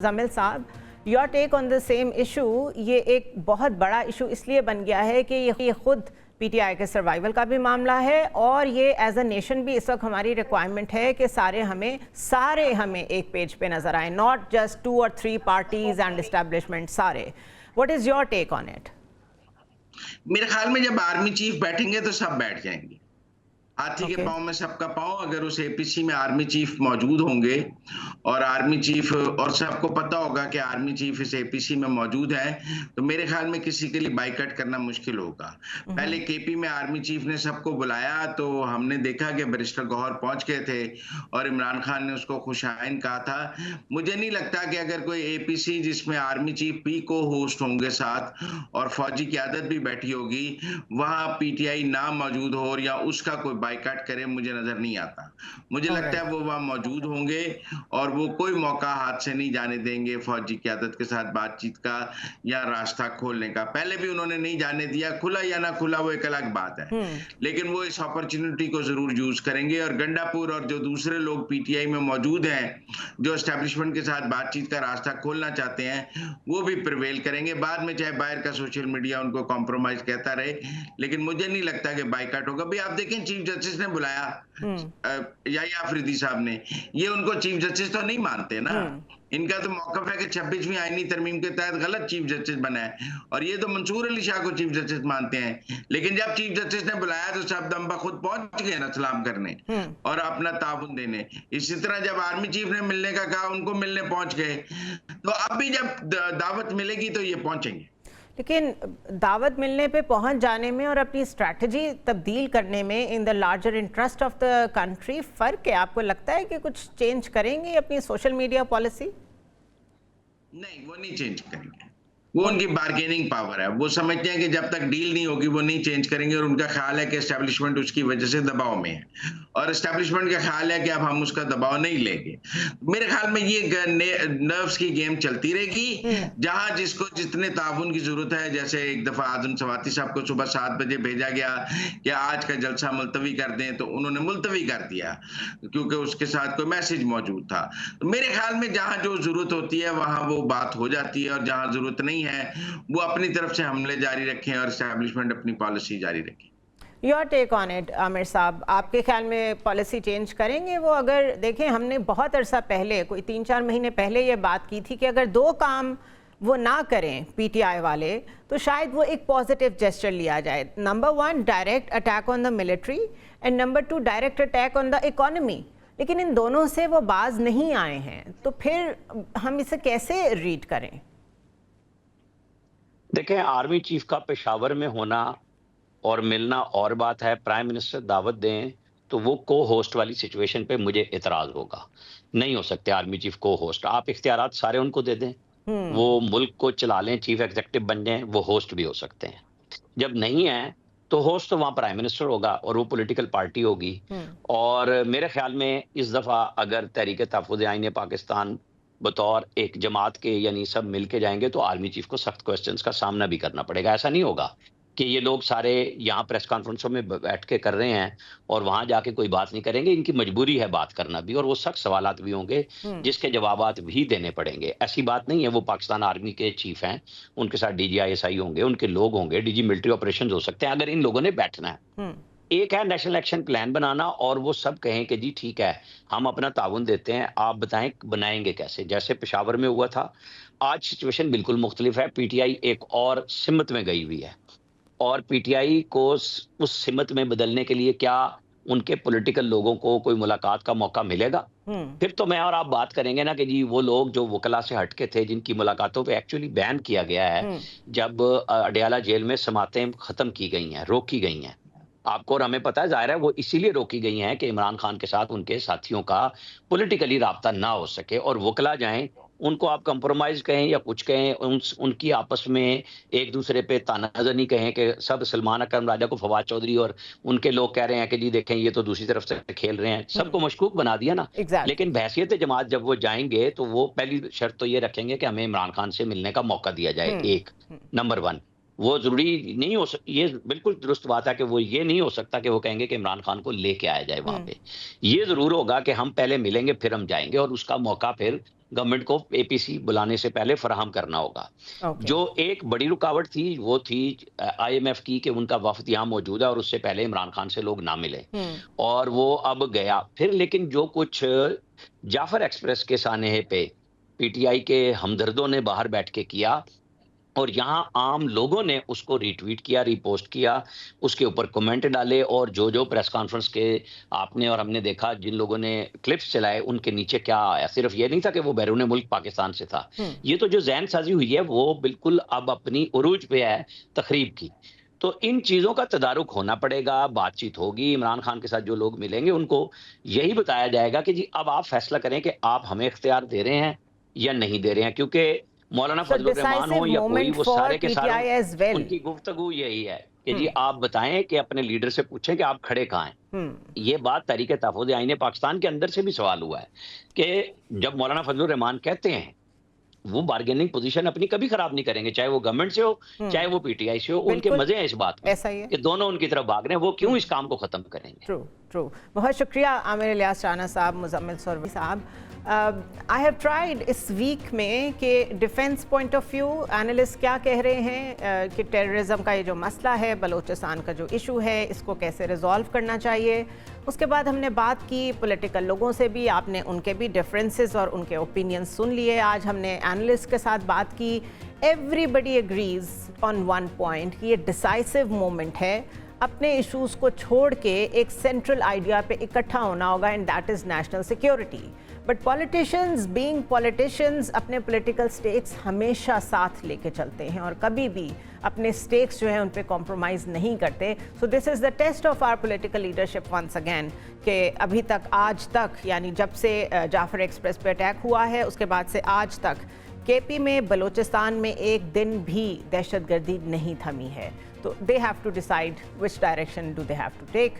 जमील साहब, your take on the same issue. ये एक बहुत बड़ा इशू इसलिए बन गया है कि ये खुद पीटीआई के सर्वाइवल का भी मामला है और ये एज अ नेशन भी इस वक्त हमारी रिक्वायरमेंट है कि सारे हमें एक पेज पे नजर आए, नॉट जस्ट 2 और 3 पार्टीज एंड एस्टेब्लिशमेंट, सारे। What is your take on it? मेरे ख्याल में जब आर्मी चीफ बैठेंगे तो सब बैठ जाएंगे। हाथी के पांव में सबका पांव। अगर उस एपीसी में आर्मी चीफ मौजूद होंगे और आर्मी चीफ और सबको पता होगा कि आर्मी चीफ इस एपीसी में मौजूद है, तो मेरे ख्याल में किसी के लिए बाइकआउट करना मुश्किल होगा। पहले केपी में आर्मी चीफ ने सबको बुलाया तो हमने देखा कि बैरिस्टर गौहर पहुंच गए थे और इमरान खान ने उसको खुशाइन कहा था। मुझे नहीं लगता कि अगर कोई एपीसी जिसमें आर्मी चीफ भी को होस्ट होंगे साथ और फौजी क़यादत भी बैठी होगी, वहां पीटीआई ना मौजूद हो या उसका कोई बाइकाट करे, मुझे नजर नहीं आता। मुझे लगता है वो वहां मौजूद होंगे और वो कोई मौका हाथ से नहीं जाने देंगे फौजी क़यादत के साथ बातचीत का या रास्ता खोलने का। पहले भी उन्होंने नहीं जाने दिया, खुला या ना खुला वो एक अलग बात है, लेकिन वो इस अपॉर्चुनिटी को जरूर यूज करेंगे। और गंडापुर और जो दूसरे लोग पीटीआई में मौजूद हैं जो एस्टेब्लिशमेंट के साथ बातचीत का रास्ता खोलना चाहते हैं, वो भी प्रिवेल करेंगे। बाद में चाहे बाहर का सोशल मीडिया उनको कॉम्प्रोमाइज कहता रहे, लेकिन मुझे नहीं लगता कि बाइकाट होगा। भाई आप देखें, चीफ जस्टिस ने बुलाया याहिया अफरीदी साहब ने, ये उनको चीफ जस्टिस तो नहीं मानते ना। इनका तो मौकफ है कि 26वीं आईनी तरमीम के तहत गलत चीफ जस्टिस बना है और ये तो मंसूर अली शाह को चीफ जस्टिस मानते हैं। लेकिन जब चीफ जस्टिस ने बुलाया तो सब दम बखुद पहुंच गए ना सलाम करने और अपना ताउन देने। इसी तरह जब आर्मी चीफ ने मिलने का कहा, उनको मिलने पहुंच गए। तो अब भी जब दावत मिलेगी तो ये पहुंचेंगे। लेकिन दावत मिलने पे पहुंच जाने में और अपनी स्ट्रैटेजी तब्दील करने में in the larger interest of the country फर्क है। आपको लगता है कि कुछ चेंज करेंगे अपनी सोशल मीडिया पॉलिसी? नहीं, वो नहीं चेंज करेंगे। वो उनकी बार्गेनिंग पावर है। वो समझते हैं कि जब तक डील नहीं होगी वो नहीं चेंज करेंगे और उनका ख्याल है कि एस्टेब्लिशमेंट उसकी वजह से दबाव में है और एस्टेब्लिशमेंट का ख्याल है कि अब हम उसका दबाव नहीं लेंगे। मेरे ख्याल में ये नर्व्स की गेम चलती रहेगी। जहां जिसको जितने ताउन की जरूरत है, जैसे एक दफा आजम सवाती साहब को सुबह 7 बजे भेजा गया कि आज का जलसा मुलतवी कर दें, तो उन्होंने मुलतवी कर दिया क्योंकि उसके साथ कोई मैसेज मौजूद था। तो मेरे ख्याल में जहां जो जरूरत होती है वहां वो बात हो जाती है और जहां जरूरत नहीं है वो अपनी तरफ से हमले जारी रखें और एस्टैब्लिशमेंट अपनी पॉलिसी जारी रखें। Your take on it Aamir साहब, आपके ख्याल में पॉलिसी चेंज करेंगे वो? अगर देखें, हमने बहुत अरसा पहले, कोई 3-4 महीने पहले ये बात की थी कि अगर 2 काम वो ना करें पीटीआई वाले तो शायद वो एक पॉजिटिव जेस्चर लिया जाए। Number 1 direct attack on the military and number 2 direct attack on the economy. लेकिन इन दोनों से वो बाज नहीं आए हैं, तो फिर हम इसे कैसे रीड करें? देखें, आर्मी चीफ का पेशावर में होना और मिलना और बात है। प्राइम मिनिस्टर दावत दें तो वो को होस्ट वाली सिचुएशन पे मुझे इतराज होगा। नहीं हो सकते आर्मी चीफ को होस्ट। आप इख्तियारात सारे उनको दे दें, वो मुल्क को चला लें, चीफ एग्जीक्यूटिव बन जाएं, वो होस्ट भी हो सकते हैं। जब नहीं है तो होस्ट तो वहां प्राइम मिनिस्टर होगा और वो पॉलिटिकल पार्टी होगी। और मेरे ख्याल में इस दफा अगर तहरीक तहफ़्फ़ुज़ आईन पाकिस्तान बतौर एक जमात के यानी सब मिलके जाएंगे तो आर्मी चीफ को सख्त क्वेश्चंस का सामना भी करना पड़ेगा। ऐसा नहीं होगा कि ये लोग सारे यहाँ प्रेस कॉन्फ्रेंसों में बैठ के कर रहे हैं और वहां जाके कोई बात नहीं करेंगे। इनकी मजबूरी है बात करना भी और वो सख्त सवालात भी होंगे जिसके जवाबात भी देने पड़ेंगे। ऐसी बात नहीं है, वो पाकिस्तान आर्मी के चीफ हैं, उनके साथ DGI-SI होंगे, उनके लोग होंगे, DG मिलिट्री ऑपरेशन हो सकते हैं अगर इन लोगों ने बैठना है। एक है नेशनल एक्शन प्लान बनाना और वो सब कहें कि जी ठीक है हम अपना ताउन देते हैं, आप बताएं बनाएंगे कैसे। जैसे पेशावर में हुआ था, आज सिचुएशन बिल्कुल मुख्तलिफ है। पीटीआई एक और सिमत में गई हुई है और पीटीआई को उस सिमत में बदलने के लिए क्या उनके पॉलिटिकल लोगों को कोई मुलाकात का मौका मिलेगा? फिर तो मैं और आप बात करेंगे ना कि जी वो लोग जो वकला से हटके थे, जिनकी मुलाकातों पे एक्चुअली बैन किया गया है, जब अडयाला जेल में समातें खत्म की गई हैं, रोकी गई हैं, आपको और हमें पता है, जाहिर है वो इसीलिए रोकी गई हैं कि इमरान खान के साथ उनके साथियों का पॉलिटिकली राब्ता ना हो सके और वकला जाएं। उनको आप कंप्रोमाइज कहें या कुछ कहें, उनकी आपस में एक दूसरे पे तानाजनी कहें कि सब सलमान अकरम राजा को फवाद चौधरी और उनके लोग कह रहे हैं कि जी देखें ये तो दूसरी तरफ से खेल रहे हैं, सबको मशकूक बना दिया ना। लेकिन बहसियत जमात जब वो जाएंगे तो वो पहली शर्त तो ये रखेंगे कि हमें इमरान खान से मिलने का मौका दिया जाए। एक नंबर 1 वो जरूरी नहीं हो ये बिल्कुल दुरुस्त बात है कि वो ये नहीं हो सकता कि वो कहेंगे कि इमरान खान को लेके आया जाए वहां पे। ये जरूर होगा कि हम पहले मिलेंगे फिर हम जाएंगे और उसका मौका फिर गवर्नमेंट को एपीसी बुलाने से पहले फराहम करना होगा। जो एक बड़ी रुकावट थी वो थी आईएमएफ की कि उनका वफद यहाँ मौजूद है और उससे पहले इमरान खान से लोग ना मिले, और वो अब गया फिर। लेकिन जो कुछ जाफर एक्सप्रेस के सानहे पे पीटीआई के हमदर्दों ने बाहर बैठ के किया और यहाँ आम लोगों ने उसको रीट्वीट किया, रीपोस्ट किया, उसके ऊपर कमेंट डाले, और जो प्रेस कॉन्फ्रेंस के आपने और हमने देखा, जिन लोगों ने क्लिप्स चलाए उनके नीचे क्या आया। सिर्फ ये नहीं था कि वो बैरून मुल्क पाकिस्तान से था, ये तो जो जहन साजी हुई है वो बिल्कुल अब अपनी उरूज पे है तकरीब की। तो इन चीज़ों का तदारुक होना पड़ेगा, बातचीत होगी, इमरान खान के साथ जो लोग मिलेंगे उनको यही बताया जाएगा कि जी अब आप फैसला करें कि आप हमें इख्तियार दे रहे हैं या नहीं दे रहे हैं। क्योंकि मौलाना फजलुर रहमान हो या कोई, वो सारे के सारे उनकी गुफ्तगू यही है कि जी आप बताएं कि अपने लीडर से पूछें कि आप खड़े कहाँ हैं। ये बात तहरीक तहफ़्फ़ुज़ आईन पाकिस्तान के अंदर से भी सवाल हुआ है कि जब मौलाना फजलुर रहमान कहते हैं वो बार्गेनिंग पोजीशन अपनी कभी खराब नहीं करेंगे, चाहे वो गवर्नमेंट से हो चाहे वो पीटीआई से हो। उनके मजे हैं इस बात में, ऐसा ही है कि दोनों उनकी तरफ भाग रहे हैं, वो क्यों इस काम को खत्म करेंगे। ट्रू। बहुत शुक्रिया आमिर इलियास राना साहब, मुजम्मिल सोरवी साहब। आई हैव ट्राइड इस वीक में कि defence point of view analyst क्या कह रहे हैं कि टेररिज्म का ये जो मसला है, बलूचिस्तान का जो इशू है, इसको कैसे रिजॉल्व करना चाहिए। उसके बाद हमने बात की पॉलिटिकल लोगों से भी, आपने उनके भी डिफरेंसेस और उनके ओपिनियंस सुन लिए। आज हमने एनालिस्ट के साथ बात की। Everybody agrees on one point कि ये डिसाइसिव मोमेंट है, अपने इश्यूज को छोड़ के एक सेंट्रल आइडिया पे इकट्ठा होना होगा, and that is national security. But politicians being politicians अपने पॉलिटिकल स्टेक्स हमेशा साथ लेके चलते हैं और कभी भी अपने स्टेक्स जो है उन पे कॉम्प्रोमाइज़ नहीं करते। So this is the test of our political leadership once again कि अभी तक, आज तक, यानी जब से जाफर एक्सप्रेस पे अटैक हुआ है उसके बाद से आज तक केपी में, बलूचिस्तान में एक दिन भी दहशतगर्दी नहीं थमी है। तो they have to decide which direction do they have to take.